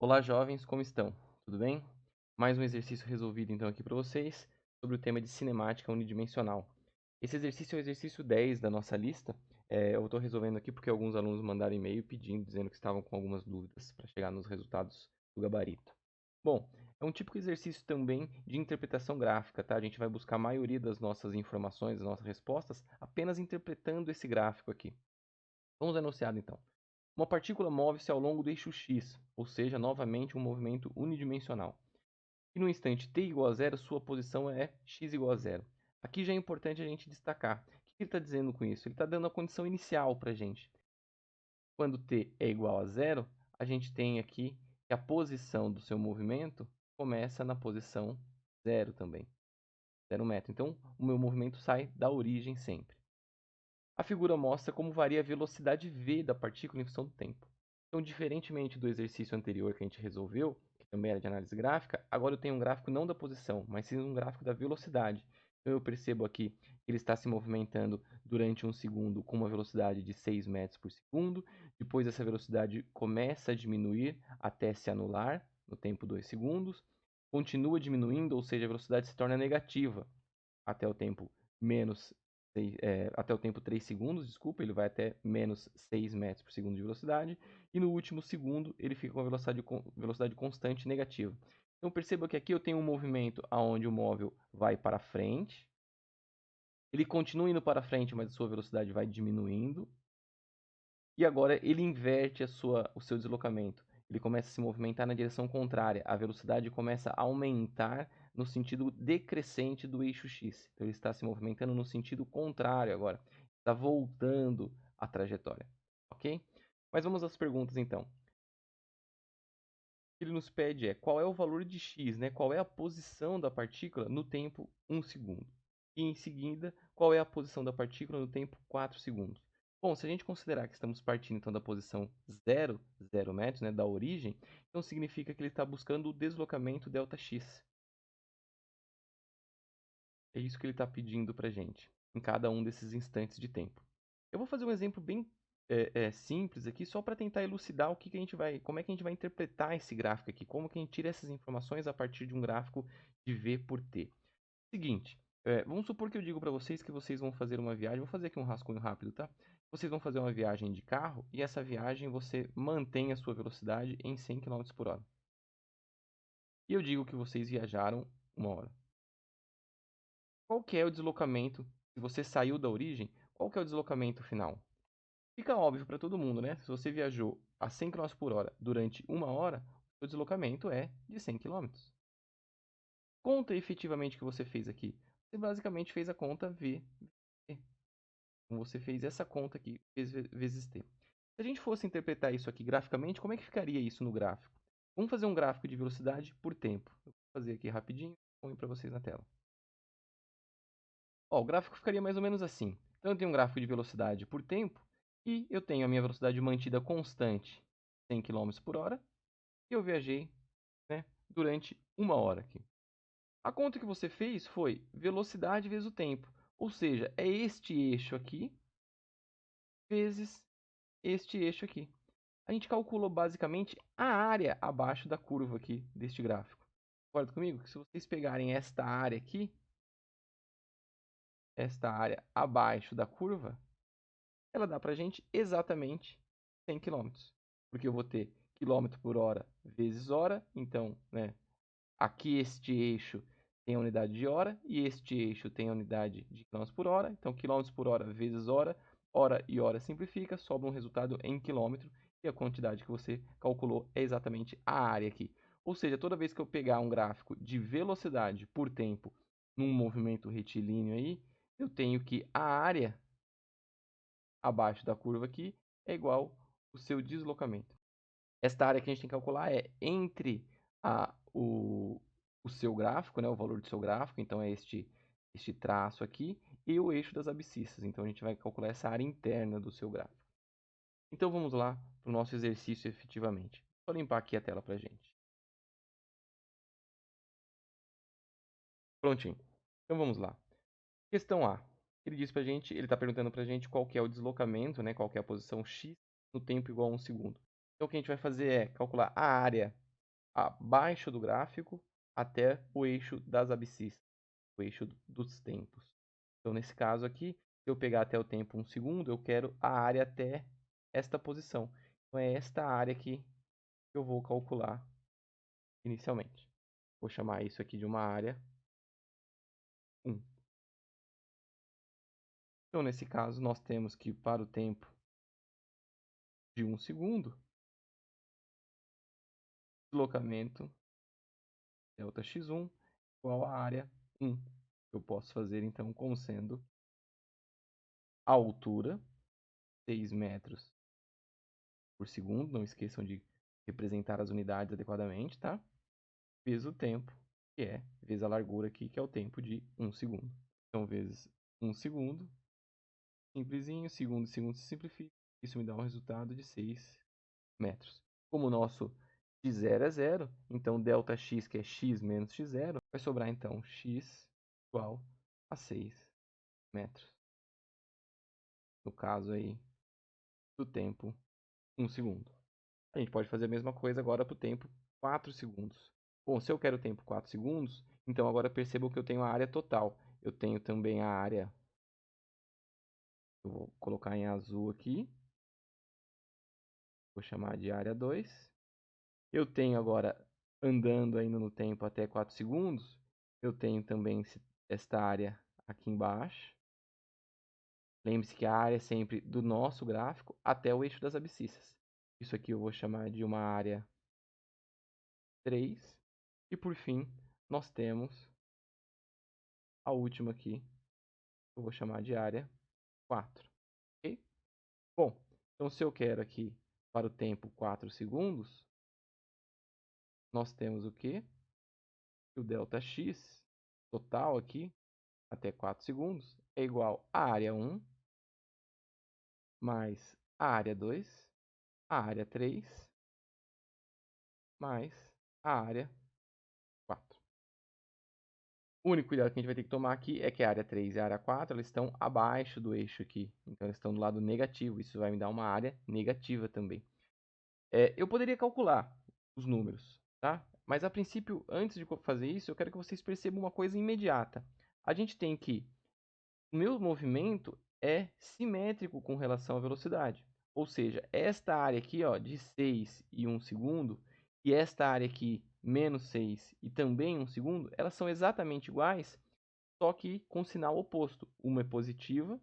Olá, jovens, como estão? Tudo bem? Mais um exercício resolvido então aqui para vocês sobre o tema de cinemática unidimensional. Esse exercício é o exercício 10 da nossa lista. Eu estou resolvendo aqui porque alguns alunos mandaram e-mail pedindo, dizendo que estavam com algumas dúvidas para chegar nos resultados do gabarito. Bom, é um típico exercício também de interpretação gráfica, tá? A gente vai buscar a maioria das nossas informações, das nossas respostas, apenas interpretando esse gráfico aqui. Vamos ao enunciado então. Uma partícula move-se ao longo do eixo x, ou seja, novamente um movimento unidimensional. E no instante t igual a zero, sua posição é x igual a zero. Aqui já é importante a gente destacar. O que ele está dizendo com isso? Ele está dando a condição inicial para a gente. Quando t é igual a zero, a gente tem aqui que a posição do seu movimento começa na posição zero também. 0 metro. Então, o meu movimento sai da origem sempre. A figura mostra como varia a velocidade v da partícula em função do tempo. Então, diferentemente do exercício anterior que a gente resolveu, que também era de análise gráfica, agora eu tenho um gráfico não da posição, mas sim um gráfico da velocidade. Então, eu percebo aqui que ele está se movimentando durante um segundo com uma velocidade de 6 metros por segundo. Depois, essa velocidade começa a diminuir até se anular no tempo 2 segundos. Continua diminuindo, ou seja, a velocidade se torna negativa até o tempo menos até o tempo 3 segundos, desculpa, ele vai até menos 6 metros por segundo de velocidade, e no último segundo ele fica com a velocidade constante negativa. Então perceba que aqui eu tenho um movimento onde o móvel vai para frente, ele continua indo para frente, mas a sua velocidade vai diminuindo, e agora ele inverte o seu deslocamento. Ele começa a se movimentar na direção contrária, a velocidade começa a aumentar no sentido decrescente do eixo x. Então ele está se movimentando no sentido contrário agora, está voltando a trajetória, ok? Mas vamos às perguntas então. O que ele nos pede é qual é o valor de x, né? Qual é a posição da partícula no tempo 1 segundo. E em seguida, qual é a posição da partícula no tempo 4 segundos. Bom, se a gente considerar que estamos partindo então da posição 0, 0 metros, né, da origem, então significa que ele está buscando o deslocamento ΔX. É isso que ele está pedindo para a gente, em cada um desses instantes de tempo. Eu vou fazer um exemplo bem simples aqui, só para tentar elucidar o que a gente vai, como é que a gente vai interpretar esse gráfico aqui, como que a gente tira essas informações a partir de um gráfico de V por T. Seguinte, vamos supor que eu digo para vocês que vocês vão fazer uma viagem, vou fazer aqui um rascunho rápido, tá? Vocês vão fazer uma viagem de carro e essa viagem você mantém a sua velocidade em 100 km por hora. E eu digo que vocês viajaram 1 hora. Qual que é o deslocamento? Se você saiu da origem, qual que é o deslocamento final? Fica óbvio para todo mundo, né? Se você viajou a 100 km por hora durante 1 hora, o deslocamento é de 100 km. Conta efetivamente que você fez aqui. Você basicamente fez a conta V. Então você fez essa conta aqui vezes t. Se a gente fosse interpretar isso aqui graficamente, como é que ficaria isso no gráfico? Vamos fazer um gráfico de velocidade por tempo. Eu vou fazer aqui rapidinho, põe para vocês na tela. Ó, o gráfico ficaria mais ou menos assim. Então eu tenho um gráfico de velocidade por tempo e eu tenho a minha velocidade mantida constante, 100 km por hora, e eu viajei, né, durante 1 hora aqui. A conta que você fez foi velocidade vezes o tempo, ou seja, é este eixo aqui vezes este eixo aqui. A gente calculou basicamente a área abaixo da curva aqui deste gráfico. Concorda comigo? Que se vocês pegarem esta área aqui, esta área abaixo da curva, ela dá para a gente exatamente 100 km. Porque eu vou ter km por hora vezes hora. Então, né, aqui este eixo tem a unidade de hora e este eixo tem a unidade de km por hora. Então, km por hora vezes hora e hora simplifica, sobra um resultado em quilômetro e a quantidade que você calculou é exatamente a área aqui. Ou seja, toda vez que eu pegar um gráfico de velocidade por tempo num movimento retilíneo aí, eu tenho que a área abaixo da curva aqui é igual o seu deslocamento. Esta área que a gente tem que calcular é entre o seu gráfico, né, o valor do seu gráfico, então é este traço aqui, e o eixo das abscissas. Então a gente vai calcular essa área interna do seu gráfico. Então vamos lá para o nosso exercício efetivamente. Vou limpar aqui a tela para a gente. Prontinho. Então vamos lá. Questão A. Ele diz pra gente, ele está perguntando para a gente qual que é o deslocamento, né, qual que é a posição x no tempo igual a 1 segundo. Então o que a gente vai fazer é calcular a área abaixo do gráfico até o eixo das abscissas, o eixo dos tempos. Então, nesse caso aqui, se eu pegar até o tempo 1 segundo, eu quero a área até esta posição. Então, é esta área aqui que eu vou calcular inicialmente. Vou chamar isso aqui de uma área 1. Então, nesse caso, nós temos que para o tempo de 1 segundo, deslocamento ΔX1 igual a área 1. Eu posso fazer, então, como sendo a altura, 6 metros por segundo. Não esqueçam de representar as unidades adequadamente, tá? Vezes o tempo, que é vezes a largura aqui, que é o tempo de 1 segundo. Então, vezes 1 segundo, simplesinho, segundo e segundo se simplifica. Isso me dá um resultado de 6 metros. Como o nosso x0 é 0, então ΔX, que é x menos x0, vai sobrar então x igual a 6 metros. No caso aí do tempo 1 segundo. A gente pode fazer a mesma coisa agora para o tempo 4 segundos. Bom, se eu quero o tempo 4 segundos, então agora percebam que eu tenho a área total. Eu tenho também a área, eu vou colocar em azul aqui, vou chamar de área 2. Eu tenho agora, andando ainda no tempo até 4 segundos, eu tenho também esta área aqui embaixo. Lembre-se que a área é sempre do nosso gráfico até o eixo das abscissas. Isso aqui eu vou chamar de uma área 3. E por fim, nós temos a última aqui, que eu vou chamar de área 4. Ok? Bom, então se eu quero aqui para o tempo 4 segundos, nós temos o quê? O ΔX total aqui, até 4 segundos, é igual à área 1 mais a área 2, a área 3, mais a área 4. O único cuidado que a gente vai ter que tomar aqui é que a área 3 e a área 4 elas estão abaixo do eixo aqui. Então, elas estão do lado negativo. Isso vai me dar uma área negativa também. Eu poderia calcular os números, tá? Mas, a princípio, antes de fazer isso, eu quero que vocês percebam uma coisa imediata. A gente tem que o meu movimento é simétrico com relação à velocidade. Ou seja, esta área aqui ó, de 6 e 1 segundo, e esta área aqui, menos 6 e também 1 segundo, elas são exatamente iguais, só que com sinal oposto. Uma é positiva,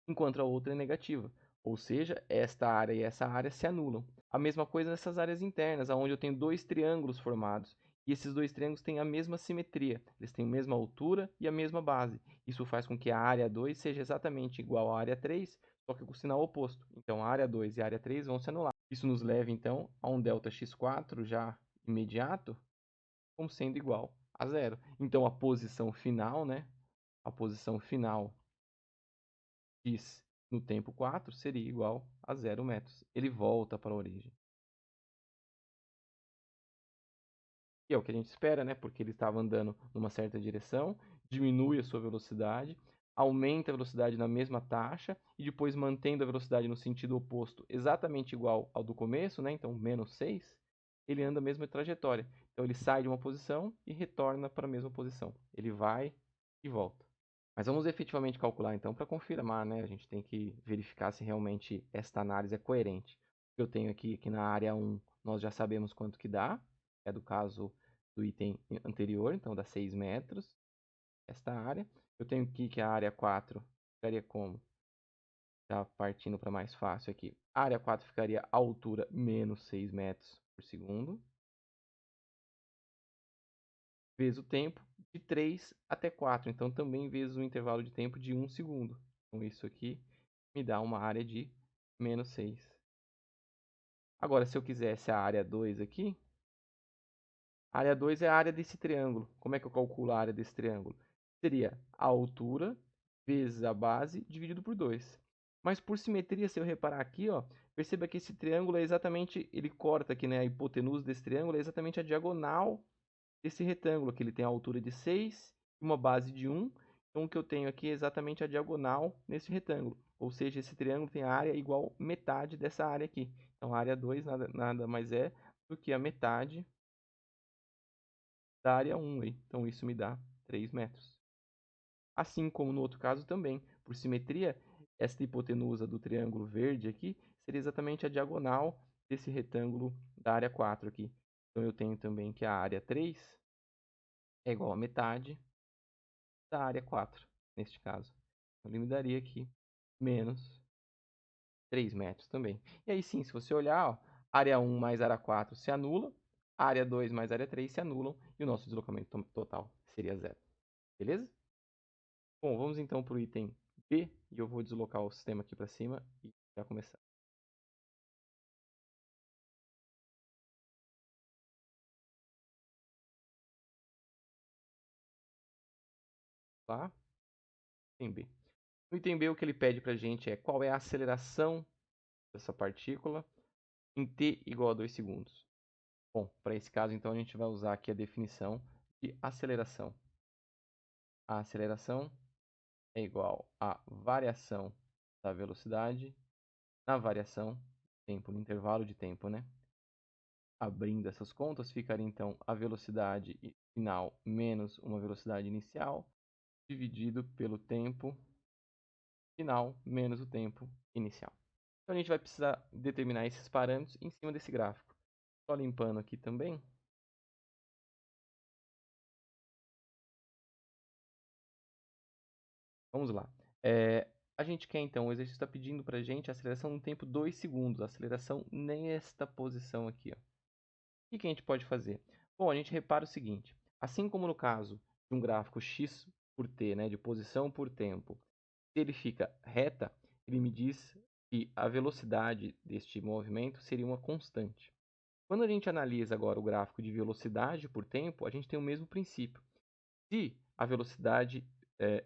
enquanto a outra é negativa. Ou seja, esta área e essa área se anulam. A mesma coisa nessas áreas internas, onde eu tenho dois triângulos formados. E esses dois triângulos têm a mesma simetria, eles têm a mesma altura e a mesma base. Isso faz com que a área 2 seja exatamente igual à área 3, só que com o sinal oposto. Então, a área 2 e a área 3 vão se anular. Isso nos leva, então, a um ΔX4 já imediato, como sendo igual a zero. Então, a posição final, né? A posição final x no tempo 4 seria igual a 0 metros. Ele volta para a origem. E é o que a gente espera, né? Porque ele estava andando numa certa direção, diminui a sua velocidade, aumenta a velocidade na mesma taxa e depois mantendo a velocidade no sentido oposto, exatamente igual ao do começo, né? Então, menos 6, ele anda a mesma trajetória. Então, ele sai de uma posição e retorna para a mesma posição. Ele vai e volta. Mas vamos efetivamente calcular então para confirmar, né? A gente tem que verificar se realmente esta análise é coerente. O que eu tenho aqui, que na área 1 nós já sabemos quanto que dá, é do caso do item anterior, então dá 6 metros, esta área. Eu tenho aqui que a área 4 ficaria como? Tá partindo para mais fácil aqui. A área 4 ficaria a altura menos 6 metros por segundo, vezes o tempo de 3 até 4. Então, também vezes o intervalo de tempo de 1 segundo. Então, isso aqui me dá uma área de menos 6. Agora, se eu quisesse a área 2 aqui, a área 2 é a área desse triângulo. Como é que eu calculo a área desse triângulo? Seria a altura vezes a base dividido por 2. Mas por simetria, se eu reparar aqui, ó, perceba que esse triângulo é exatamente, ele corta aqui, né, a hipotenusa desse triângulo é exatamente a diagonal desse retângulo, que ele tem a altura de 6 e uma base de 1. Então, o que eu tenho aqui é exatamente a diagonal nesse retângulo. Ou seja, esse triângulo tem a área igual metade dessa área aqui. Então, a área 2 nada mais é do que a metade da área 1 aí. Então, isso me dá 3 metros. Assim como no outro caso também, por simetria, esta hipotenusa do triângulo verde aqui seria exatamente a diagonal desse retângulo da área 4 aqui. Então, eu tenho também que a área 3 é igual a metade da área 4, neste caso. Então, ele me daria aqui menos 3 metros também. E aí sim, se você olhar, ó, área 1 mais área 4 se anula, área 2 mais área 3 se anulam, e o nosso deslocamento total seria zero. Beleza? Bom, vamos então para o item B, e eu vou deslocar o sistema aqui para cima e já começar. Lá, item B. No item B, o que ele pede para a gente é qual é a aceleração dessa partícula em t igual a 2 segundos. Bom, para esse caso, então, a gente vai usar aqui a definição de aceleração. A aceleração é igual à variação da velocidade na variação tempo, no intervalo de tempo, né? Abrindo essas contas, ficaria então a velocidade final menos uma velocidade inicial, dividido pelo tempo final menos o tempo inicial. Então a gente vai precisar determinar esses parâmetros em cima desse gráfico. Só limpando aqui também. Vamos lá. A gente quer então, o exercício está pedindo para a gente a aceleração no tempo 2 segundos, a aceleração nesta posição aqui. Ó. O que a gente pode fazer? Bom, a gente repara o seguinte, assim como no caso de um gráfico x por t, né, de posição por tempo, se ele fica reta, ele me diz que a velocidade deste movimento seria uma constante. Quando a gente analisa agora o gráfico de velocidade por tempo, a gente tem o mesmo princípio. Se a velocidade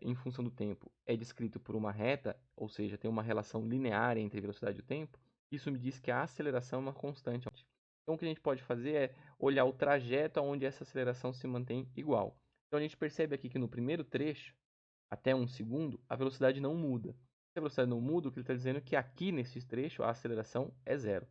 em função do tempo é descrito por uma reta, ou seja, tem uma relação linear entre a velocidade e o tempo, isso me diz que a aceleração é uma constante. Então, o que a gente pode fazer é olhar o trajeto onde essa aceleração se mantém igual. Então, a gente percebe aqui que no primeiro trecho, até 1 segundo, a velocidade não muda. Se a velocidade não muda, o que ele está dizendo é que aqui nesse trecho a aceleração é zero.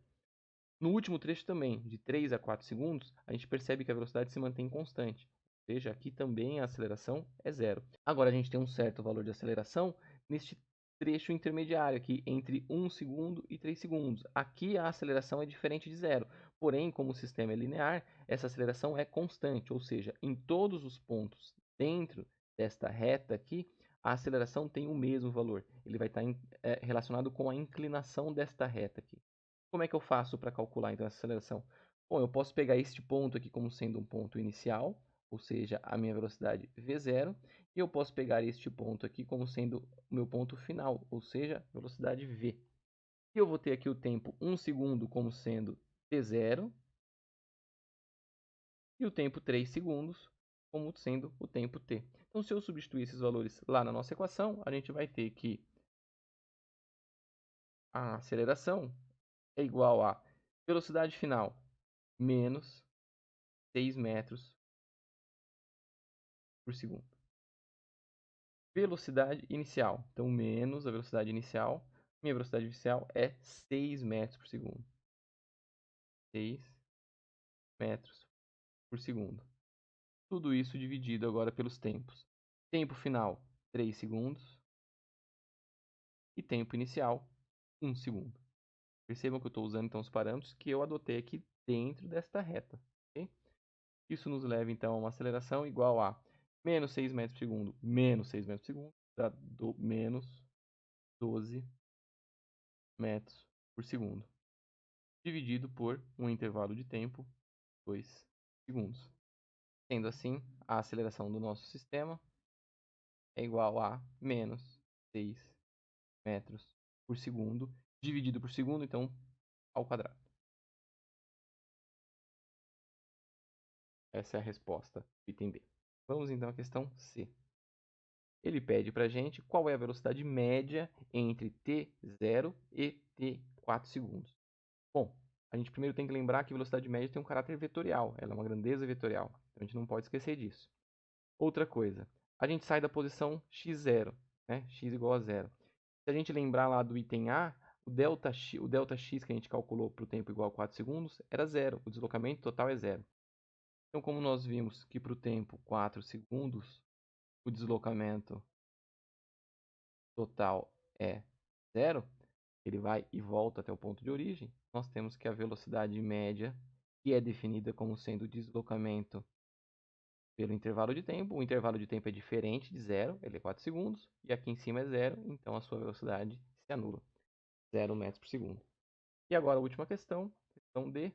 No último trecho também, de 3 a 4 segundos, a gente percebe que a velocidade se mantém constante. Ou seja, aqui também a aceleração é zero. Agora a gente tem um certo valor de aceleração neste trecho intermediário aqui, entre 1 segundo e 3 segundos. Aqui a aceleração é diferente de zero. Porém, como o sistema é linear, essa aceleração é constante. Ou seja, em todos os pontos dentro desta reta aqui, a aceleração tem o mesmo valor. Ele vai estar relacionado com a inclinação desta reta aqui. Como é que eu faço para calcular então essa aceleração? Bom, eu posso pegar este ponto aqui como sendo um ponto inicial, ou seja, a minha velocidade v0, e eu posso pegar este ponto aqui como sendo o meu ponto final, ou seja, velocidade v. E eu vou ter aqui o tempo 1 segundo como sendo t0 e o tempo 3 segundos como sendo o tempo t. Então, se eu substituir esses valores lá na nossa equação, a gente vai ter que a aceleração é igual a velocidade final menos 6 metros por segundo. Velocidade inicial. Então, menos a velocidade inicial. Minha velocidade inicial é 6 metros por segundo. 6 metros por segundo. Tudo isso dividido agora pelos tempos. Tempo final, 3 segundos. E tempo inicial, 1 segundo. Percebam que eu estou usando então os parâmetros que eu adotei aqui dentro desta reta. Okay? Isso nos leva então a uma aceleração igual a menos 6 metros por segundo, menos 6 metros por segundo, dá menos 12 metros por segundo, dividido por um intervalo de tempo, 2 segundos. Sendo assim, a aceleração do nosso sistema é igual a menos 6 metros por segundo, dividido por segundo, então, ao quadrado. Essa é a resposta do item B. Vamos então à questão C. Ele pede para a gente qual é a velocidade média entre t0 e t4 segundos. Bom, a gente primeiro tem que lembrar que a velocidade média tem um caráter vetorial, ela é uma grandeza vetorial, então a gente não pode esquecer disso. Outra coisa, a gente sai da posição x0, né? X igual a zero. Se a gente lembrar lá do item A, o delta x que a gente calculou para o tempo igual a 4 segundos era zero, o deslocamento total é zero. Então, como nós vimos que para o tempo 4 segundos, o deslocamento total é zero, ele vai e volta até o ponto de origem, nós temos que a velocidade média, que é definida como sendo o deslocamento pelo intervalo de tempo. O intervalo de tempo é diferente de zero, ele é 4 segundos, e aqui em cima é zero, então a sua velocidade se anula, 0 metros por segundo. E agora a última questão, questão D,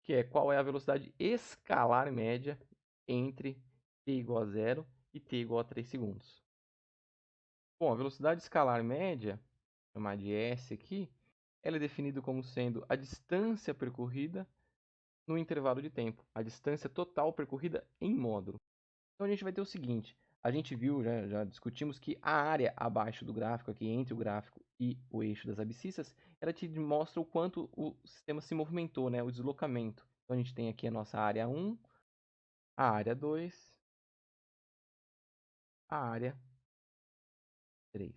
que é qual é a velocidade escalar média entre t igual a zero e t igual a 3 segundos. Bom, a velocidade escalar média, chamar de S aqui, ela é definida como sendo a distância percorrida no intervalo de tempo, a distância total percorrida em módulo. Então a gente vai ter o seguinte, a gente viu, já discutimos que a área abaixo do gráfico, aqui entre o gráfico e o eixo das abscissas, ela te mostra o quanto o sistema se movimentou, né, o deslocamento. Então a gente tem aqui a nossa área 1, a área 2, a área 3,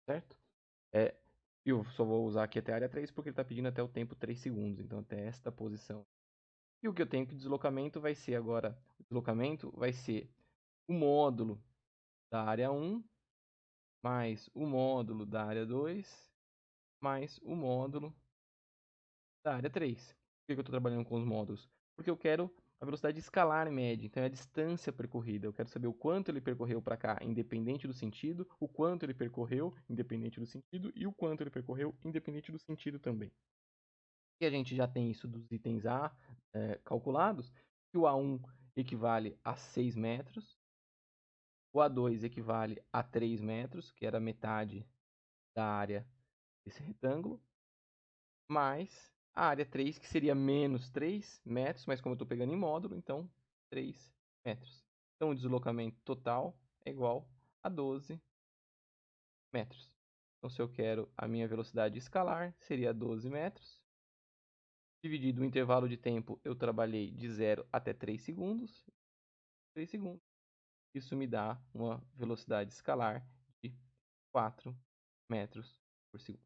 certo? Eu só vou usar aqui até a área 3 porque ele está pedindo até o tempo 3 segundos, então até esta posição. E o que eu tenho que deslocamento vai ser agora, o deslocamento vai ser o módulo da área 1 mais o módulo da área 2 mais o módulo da área 3. Por que eu estou trabalhando com os módulos? Porque eu quero a velocidade escalar média, então é a distância percorrida. Eu quero saber o quanto ele percorreu para cá, independente do sentido, o quanto ele percorreu, independente do sentido, e o quanto ele percorreu, independente do sentido também. E a gente já tem isso dos itens A calculados, que o A1 equivale a 6 metros, o A2 equivale a 3 metros, que era metade da área desse retângulo, mais a área 3, que seria menos 3 metros, mas como eu estou pegando em módulo, então 3 metros. Então o deslocamento total é igual a 12 metros. Então se eu quero a minha velocidade escalar, seria 12 metros. Dividido o intervalo de tempo, eu trabalhei de 0 até 3 segundos. 3 segundos. Isso me dá uma velocidade escalar de 4 metros por segundo.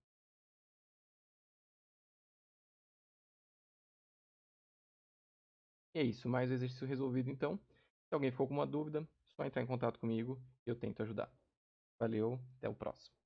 E é isso, mais um exercício resolvido então. Se alguém ficou com uma dúvida, só entrar em contato comigo e eu tento ajudar. Valeu, até o próximo.